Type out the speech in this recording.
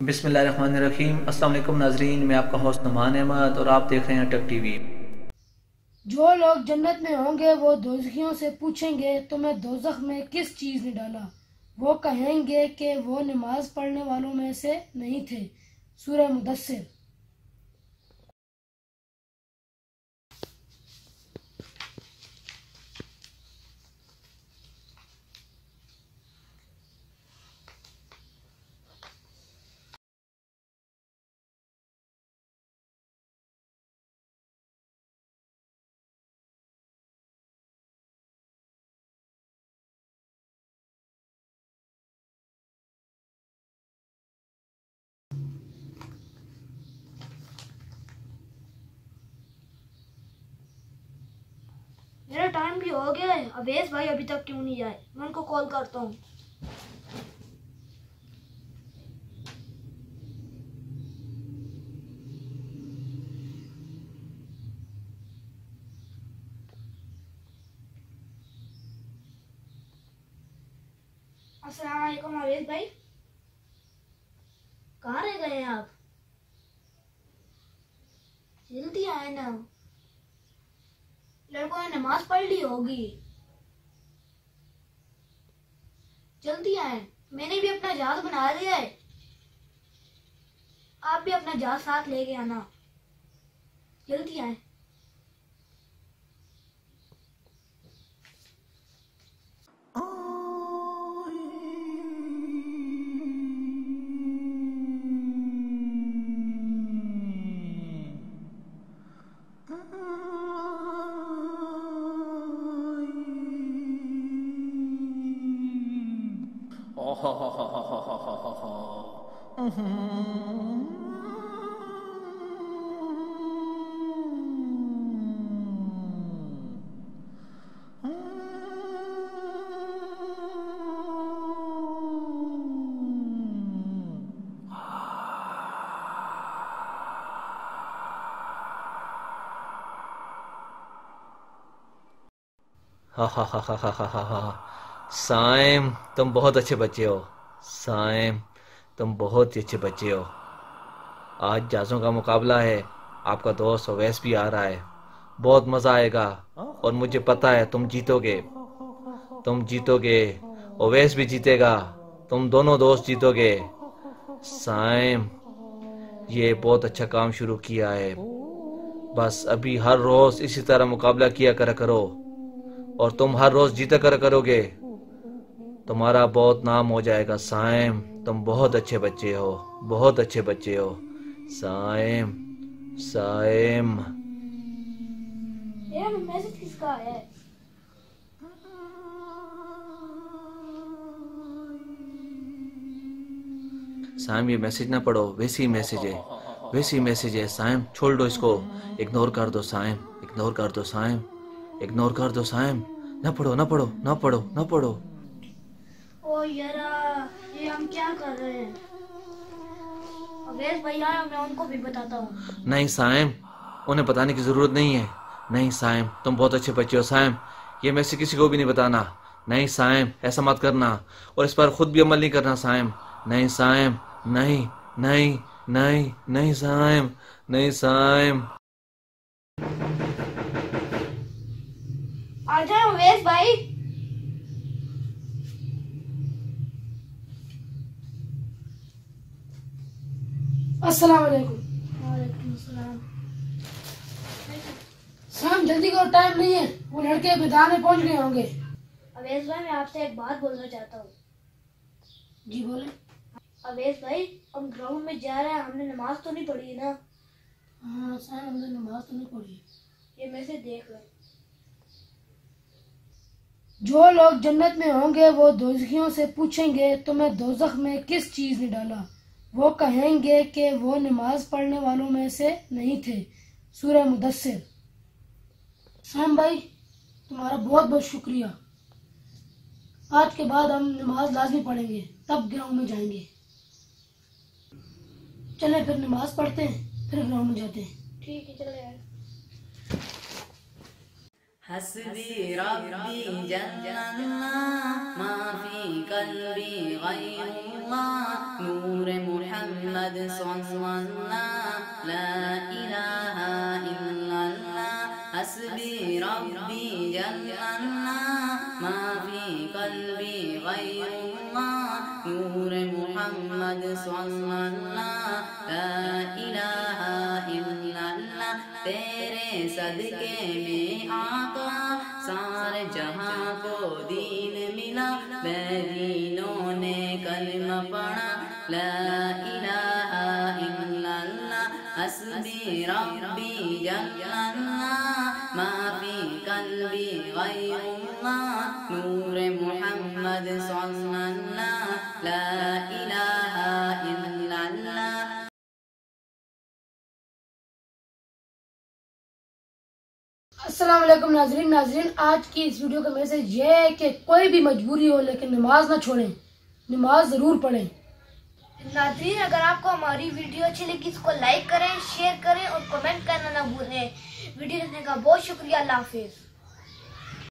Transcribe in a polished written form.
बिस्मिल्लाहिर्रहमानिर्रहीम। अस्सलाम वालेकुम नाजरीन, मैं आपका होस्ट नुमान अहमद और आप देख रहे हैं टेक टीवी। जो लोग जन्नत में होंगे वो दोज़खियों से पूछेंगे तुम्हें दोज़ख में किस चीज़ ने डाला। वो कहेंगे कि वो नमाज पढ़ने वालों में से नहीं थे। सूरह मुदस्सिर। मेरा टाइम भी हो गया है। अवेश भाई अभी तक क्यों नहीं आए? मैं उनको कॉल करता हूँ। अस्सलाम वालेकुम अवेश भाई, कहाँ रह गए हैं आप? जल्दी आए ना, लड़कों ने नमाज पढ़ ली होगी। जल्दी आए, मैंने भी अपना जहाज बना लिया है। आप भी अपना जहाज साथ लेके आना। जल्दी आए। हा हा हा हा हा हा हा हा। साइम, तुम बहुत अच्छे बच्चे हो। साइम, तुम बहुत ही अच्छे बच्चे हो। आज जहाज़ों का मुकाबला है। आपका दोस्त अवैस भी आ रहा है। बहुत मज़ा आएगा और मुझे पता है तुम जीतोगे। तुम जीतोगे, अवैस भी जीतेगा। तुम दोनों दोस्त जीतोगे। साइम, ये बहुत अच्छा काम शुरू किया है। बस अभी हर रोज़ इसी तरह मुकाबला किया करा करो और तुम हर रोज़ जीता करा करोगे। तुम्हारा बहुत नाम हो जाएगा साइम। तुम बहुत अच्छे बच्चे हो, बहुत अच्छे बच्चे हो। साइम, साइम। यार मैसेज किसका है? साइम, ये मैसेज ना पढ़ो, वैसी मैसेज है, वैसी मैसेज है। साइम, छोड़ दो इसको। इग्नोर कर दो साइम, इग्नोर कर दो साइम, इग्नोर कर दो साइम। ना पढ़ो, ना पढ़ो, ना पढ़ो, ना पढ़ो। ओ यारा, ये हम क्या कर रहे हैं? अवेश भाई आए, मैं उनको भी बताता हूँ। नहीं साइम, उन्हें बताने की ज़रूरत नहीं है। नहीं साइम, तुम बहुत अच्छे बच्चे हो साइम। ये मैसेज किसी को भी नहीं बताना। नहीं साइम, ऐसा मत करना और इस पर खुद भी अमल नहीं करना साइम। नहीं साइम, नहीं, नहीं, नहीं, नहीं साइम, नहीं साइम। आ जाओ अवेश भाई। अस्सलाम वालेकुम। वालेकुम सलाम। शाम जल्दी करो, टाइम नहीं है। वो लड़के मैदान में पहुंच गए होंगे। अवेश भाई, मैं आपसे एक बात बोलना चाहता हूँ। जी बोले। अवेश भाई, हम ग्राउंड में जा रहे हैं, हमने नमाज तो नहीं पढ़ी है ना? हाँ शाम, हमने नमाज तो नहीं पढ़ी। ये मैसेज देख लो। जो लोग जन्नत में होंगे वो दोज़खियों से पूछेंगे तुम्हें दोज़ख में किस चीज़ ने डाला। वो कहेंगे कि वो नमाज पढ़ने वालों में से नहीं थे। सूरह मुदस्सिर। शाम भाई, तुम्हारा बहुत बहुत शुक्रिया। आज के बाद हम नमाज लाजमी पढ़ेंगे, तब ग्राउंड में जाएंगे। चले फिर नमाज पढ़ते हैं, फिर ग्राउंड में जाते हैं। ठीक है, चले यार। हस्बी रब्बी जल्लल्लाह मा फी कल्बी गैरुल्लाह नूर मुहम्मद मुहम्मद सल्लल्लाहु ला इलाहा इल्लल्लाह हस्बी रब्बी जल्लल्लाह मा फी कल्बी गैरुल्लाह नूर मुहम्मद सल्लल्लाहु ला इलाहा इल्लल्लाह तेरे सदके में आका सारे जहां को दीन मिला बेदीनों ने कलमा पढ़ा ला इलाहा इल्लल्लाह हस्बी रब्बी जल्लल्लाह मा फी कल्बी गैरुल्लाह नूर मुहम्मद सल्लल्लाहु ला इलाहा इल्लल्लाह। अस्सलाम वालेकुम नाजरीन, आज की इस वीडियो का मैसेज ये है कि कोई भी मजबूरी हो लेकिन नमाज ना छोड़ें, नमाज ज़रूर पढ़ें। नाज़रीन, अगर आपको हमारी वीडियो अच्छी लगी इसको लाइक करें, शेयर करें और कमेंट करना ना भूलें। वीडियो देखने का बहुत शुक्रिया। अल्लाह हाफिज़।